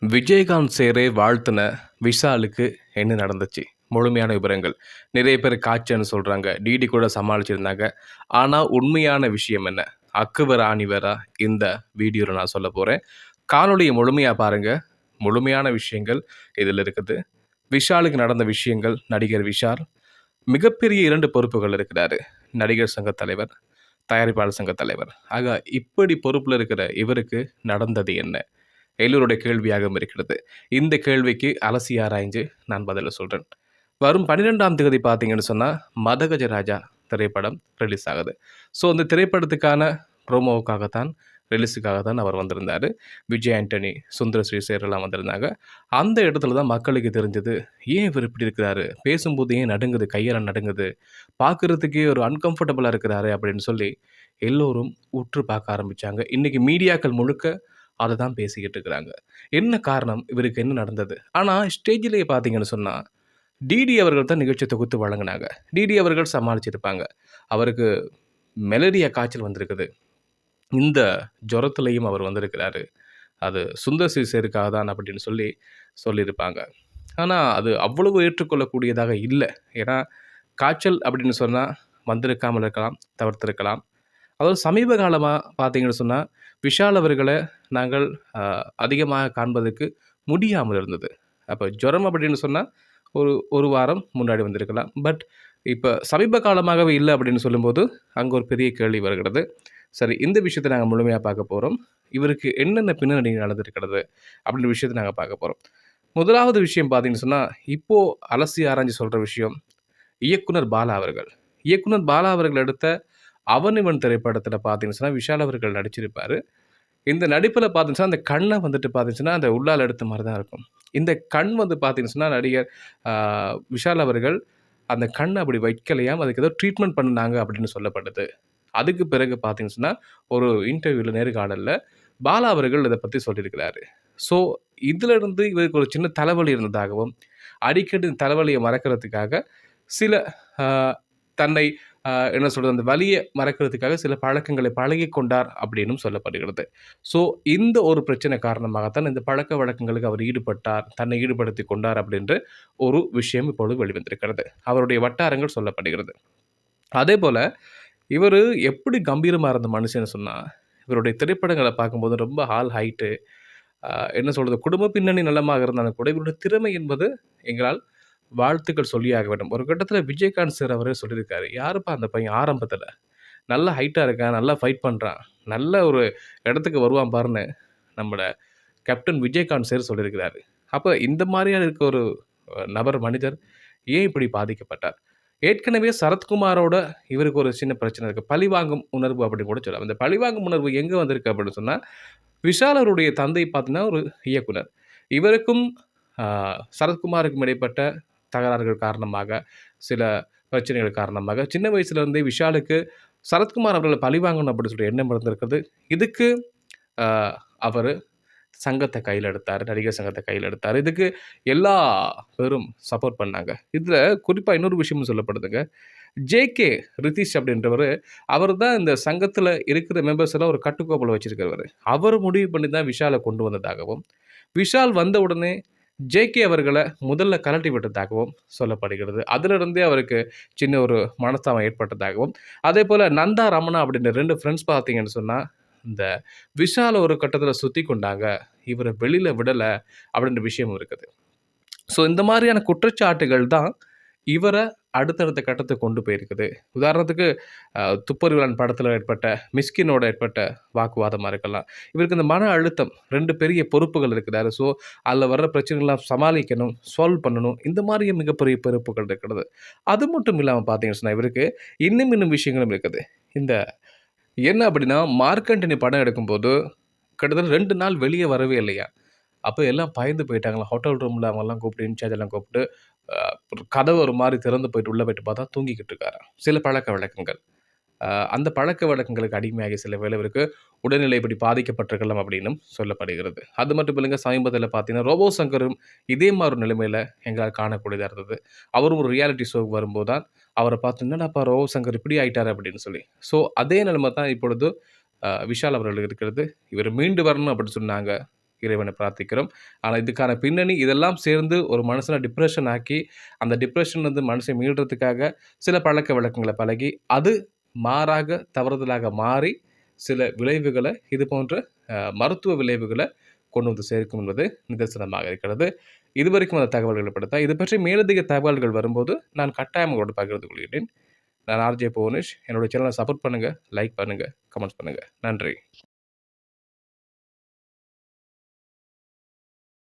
விஜயகாந்த் சேரை வாழ்த்துன விஷாலுக்கு என்ன நடந்துச்சு? முழுமையான விவரங்கள். நிறைய பேர் காய்ச்சல்னு சொல்றாங்க. டிடி கூட சமாளிச்சிருந்தாங்க. ஆனா உண்மையான விஷயம் என்ன? அக்குவர் ஆணிவேரா இந்த வீடியோல நான் சொல்லப் போறேன். காணொளிய முழுமையா பாருங்க. முழுமையான விஷயங்கள் இதில இருக்குது. விஷாலுக்கு நடந்த விஷயங்கள், நடிகர் விஷால் மிகப்பெரிய 2 பொறுப்புகள் இருக்கிறாரு. நடிகர் சங்க தலைவர், தயாரிப்பாளர் சங்க தலைவர். ஆக இப்படி பொறுப்புல இருக்கிற இவருக்கு நடந்தது என்ன? எல்லோருடைய கேள்வியாகவும் இருக்கிறது. இந்த கேள்விக்கு அலசி ஆராய்ஞ்சு நான் பதில சொல்றேன். வரும் 12ஆம் தேதி பார்த்தீங்கன்னு சொன்னா, மதகஜராஜா திரைப்படம் ரிலீஸ் ஆகுது. ஸோ அந்த திரைப்படத்துக்கான ப்ரோமோவுக்காகத்தான் ரிலீஸுக்காக அவர் வந்திருந்தாரு. விஜய் ஆண்டனி, சுந்தர சி சேரெல்லாம் வந்திருந்தாங்க. அந்த இடத்துல தான் மக்களுக்கு தெரிஞ்சது, ஏன் இவர் இப்படி இருக்கிறாரு? பேசும்போது ஏன் நடுங்குது? கையெல்லாம் நடுங்குது. பார்க்கறதுக்கே ஒரு அன்கம்ஃபர்டபுளா இருக்கிறாரு அப்படின்னு சொல்லி எல்லோரும் உற்று பார்க்க ஆரம்பிச்சாங்க. இன்னைக்கு மீடியாக்கள் முழுக்க அத தான் பேசிக்கிட்டு இருக்கிறாங்க. என்ன காரணம்? இவருக்கு என்ன நடந்தது? ஆனா ஸ்டேஜ்லயே பார்த்தீங்கன்னு சொன்னா, டிடி அவர்கள் தான் நிகழ்ச்சிய தொகுத்து வழங்குனாங்க. டிடி அவர்கள் சமாளிச்சிருப்பாங்க. அவருக்கு மலேரியா காய்ச்சல் வந்திருக்குது. இந்த ஜுரத்திலயும் அவர் வந்திருக்கிறாரு. அது சுந்தர் சி சேருக்காக தான் அப்படின்னு சொல்லி சொல்லியிருப்பாங்க. ஆனா, அது அவ்வளவு ஏற்றுக்கொள்ளக்கூடியதாக இல்ல. ஏன்னா, காய்ச்சல் அப்படின்னு சொன்னா வந்திருக்காமல் இருக்கலாம், தவிர்த்திருக்கலாம். அதாவது சமீப காலமா பார்த்தீங்கன்னு சொன்னா, விஷால் அவர்கள நாங்கள் அ அதிகமாக காண்பதற்கு முடியாமல் இருந்தது. அப்ப ஜுரம் அப்படின்னு சொன்னா, ஒரு 1 வாரம் முன்னாடி வந்திருக்கலாம். பட் இப்ப சமீப காலமாகவே இல்ல அப்படின்னு சொல்லும்போது, அங்க ஒரு பெரிய கேள்வி வருகிறது. சரி, இந்த விஷயத்த நாங்க முழுமையா பார்க்க போறோம். இவருக்கு என்னென்ன பின்னணி நடந்திருக்கிறது? அப்படின்ற விஷயத்த நாங்க பார்க்க போறோம். முதலாவது விஷயம் பார்த்தீங்கன்னு சொன்னா, இப்போ அலசி ஆராய்ஞ்சு சொல்ற விஷயம், இயக்குனர் பாலா அவர்கள். இயக்குனர் பாலா அவர்கள் எடுத்த அவன் இவன் திரைப்படத்தில பார்த்தீங்கன்னு சொன்னா, விஷால் அவர்கள் நடிச்சிருப்பாரு. இந்த நடிப்புல பார்த்தீங்கன்னு சொன்னா, அந்த கண்ண வந்துட்டு பார்த்தீங்கன்னா, அந்த உள்ளால எடுத்த மாரி தான் இருக்கும். இந்த கண் வந்து பார்த்தீங்கன்னு சொன்னா, நடிகர் அ விஷால் அவர்கள் அந்த கண்ண அப்படி வைக்கலையாம். அதுக்கு ஏதோ ட்ரீட்மெண்ட் பண்ணுனாங்க அப்படின்னு சொல்லப்படுது. அதுக்கு பிறகு பார்த்தீங்கன்னு சொன்னா, ஒரு இன்டர்வியூல நேர்காணல்ல பாலா அவர்கள் இத பத்தி சொல்லியிருக்கிறாரு. ஸோ, இதிலிருந்து இவருக்கு ஒரு சின்ன தலைவலி இருந்ததாகவும், அடிக்கடி இந்த தலைவலிய மறக்கிறதுக்காக சில அ தன்னை என்ன சொல்றது, அந்த வலிய மறக்கிறதுக்காக சில பழக்கங்களை பழகிக் கொண்டார் அப்படின்னும் சொல்லப்படுகிறது. ஸோ, இந்த ஒரு பிரச்சனை காரணமாகத்தான் இந்த பழக்கவழக்கங்களுக்கு அவர் ஈடுபட்டார், தன்னை ஈடுபடுத்திக் கொண்டார் அப்படின்ற ஒரு விஷயம் இப்பொழுது வெளிவந்திருக்கிறது. அவருடைய வட்டாரங்கள் சொல்லப்படுகிறது. அதேபோல இவரு எப்படி கம்பீரமா இருந்த மனுஷன்னு சொன்னா, இவருடைய திரைப்படங்கள பார்க்கும்போது ரொம்ப ஹைட்டு, அ என்ன சொல்றது, குடும்ப பின்னணி நலமாக இருந்தாலும் கூட, இவருடைய திறமை என்பது எங்களால் வாழ்த்துக்கள் சொல்லியாக வேண்டும். ஒரு கட்டத்தில விஜயகாந்த் சார் அவரே சொல்லியிருக்காரு. "யாருப்பா அந்த பையன் ஆரம்பத்தில? நல்லா ஹைட்டா இருக்கான், நல்லா ஃபைட் பண்றான், நல்ல ஒரு இடத்துக்கு வருவான் பாருன்னு" நம்மட கேப்டன் விஜயகாந்த் சார் சொல்லியிருக்கிறாரு. அப்ப இந்த மாரியான இருக்க ஒரு நபர், மனிதர் ஏன் இப்படி பாதிக்கப்பட்டார்? ஏற்கனவே சரத்குமாரோட இவருக்கு ஒரு சின்ன பிரச்சனை இருக்கு. பழிவாங்கும் உணர்வு அப்படின்னு கூட சொல்லலாம். இந்த பழிவாங்கும் உணர்வு எங்க வந்திருக்கு அப்படின்னு சொன்னா, விஷால் அவருடைய தந்தை பார்த்தீங்கன்னா ஒரு இயக்குனர். இவருக்கும் அ சரத்குமாருக்கும் இடைப்பட்ட தகராறுகள் காரணமாக, சில பிரச்சனைகள் காரணமாக, சின்ன வயசுல இருந்தே விஷாலுக்கு சரத்குமார் அவர்கள பழிவாங்கணும் அப்படின்னு சொல்ற எண்ணம் இருந்திருக்குது. இதுக்கு அ அவரு சங்கத்த கையில எடுத்தாரு. நடிகர் சங்கத்த கையில எடுத்தாரு. இதுக்கு எல்லா பேரும் சப்போர்ட் பண்ணாங்க. இதுல குறிப்பா இன்னொரு விஷயமும் சொல்லப்படுதுங்க. ஜே.கே. ரிதீஷ் அப்படின்றவரு, அவரு தான் இந்த சங்கத்துல இருக்கிற மெம்பர்ஸ் எல்லாம் ஒரு கட்டுக்கோப்புல வச்சிருக்கிறவரு. அவரு முடிவு பண்ணி தான் விஷால கொண்டு வந்ததாகவும், விஷால் வந்த உடனே ஜே.கே. அவர்கள முதல்ல கழட்டி விட்டதாகவும் சொல்லப்படுகிறது. அதிலிருந்தே அவருக்கு சின்ன ஒரு மனஸ்தாபம் ஏற்பட்டதாகவும், அதேபோல நந்தா, ரமணா அப்படின்ற 2 ஃபிரெண்ட்ஸ் பார்த்தீங்கன்னு சொன்னா, இந்த விஷால ஒரு கட்டத்தில சுத்திக் கொண்டாங்க. இவர வெளில விடல அப்படின்ற விஷயமும் இருக்குது. ஸோ இந்த மாரியான குற்றச்சாட்டுகள் தான் இவர அடுத்தடுத்த கட்டத்துக்கு கொண்டு போயிருக்குது. உதாரணத்துக்கு துப்பறிவாளன் படத்தில ஏற்பட்ட மிஸ்கினோட ஏற்பட்ட வாக்குவாதமா இருக்கலாம். இவருக்கு இந்த மன அழுத்தம் 2 பெரிய பொறுப்புகள் இருக்கிறாரு. ஸோ அதில வர்ற பிரச்சனைகள்லாம் சமாளிக்கணும், சால்வ் பண்ணணும். இந்த மாரி மிகப்பெரிய பொறுப்புகள் இருக்கிறது. அது மட்டும் இல்லாம பார்த்தீங்கன்னு சொன்னா, இவருக்கு இன்னும் விஷயங்களும் இருக்குது. இந்த என்ன அப்படின்னா, மார்க் ஆண்டனி படம் எடுக்கும்போது, கிட்டத்தட்ட 2 நாள் வெளிய வரவே இல்லையாம். அப்ப எல்லாம் பயந்து போயிட்டாங்களாம். ஹோட்டல் ரூம்ல அவங்கலாம் கூப்பிட்டு, இன்சார்ஜ் எல்லாம் கூப்பிட்டு, அ கதவு ஒரு மாரி திறந்து போயிட்டு, உள்ள போயிட்டு பார்த்தா தூங்கிக்கிட்டு இருக்காராம். சில பழக்கவழக்கங்கள். அ அந்த பழக்கவழக்கங்களுக்கு அடிமையாகி சில வேளை இவருக்கு உடல்நிலை இப்படி பாதிக்கப்பட்டிருக்கலாம் அப்படின்னும் சொல்லப்படுகிறது. அது மட்டும் இல்லங்க, சமீபத்தில பார்த்தீங்கன்னா, ரோபோ சங்கரும் இதே மாரி ஒரு நிலைமையில எங்களால் காணக்கூடியதா இருந்தது. அவரும் ஒரு ரியாலிட்டி ஷோக்கு வரும்போது தான், அவர பார்த்து "என்னடாப்பா ரோபோ சங்கர் இப்படி ஆயிட்டாரு" அப்படின்னு சொல்லி. ஸோ அதே நிலைமை தான் இப்பொழுது விஷால் அவர்களுக்கு இருக்கிறது. இவர் மீண்டு வரணும் அப்படின்னு சொன்னாங்க. இறைவனை பிரார்த்திக்கிறோம். ஆனா, இதுக்கான பின்னணி இதெல்லாம் சேர்ந்து ஒரு மனுஷன டிப்ரஷன் ஆக்கி, அந்த டிப்ரஷன்லருந்து மனுஷன் மீள்றதுக்காக சில பழக்கவழக்கங்கள பழகி, அது மாறாக தவறுதலாக மாறி, சில விளைவுகள இது போன்ற மருத்துவ விளைவுகள கொண்டு வந்து சேர்க்கும் என்பது நிதர்சனமாக இருக்கிறது. இதுவரைக்கும் அந்த தகவல்கள் இப்படித்தான். இது பற்றி மேலதிக தகவல்கள் வரும்போது, நான் கட்டாயம் உங்களோடு பகிர்ந்து கொள்கிறேன். நான் ஆர்ஜே புவனேஷ். என்னோட சேனலை சப்போர்ட் பண்ணுங்க, லைக் பண்ணுங்க, கமெண்ட்ஸ் பண்ணுங்க. நன்றி.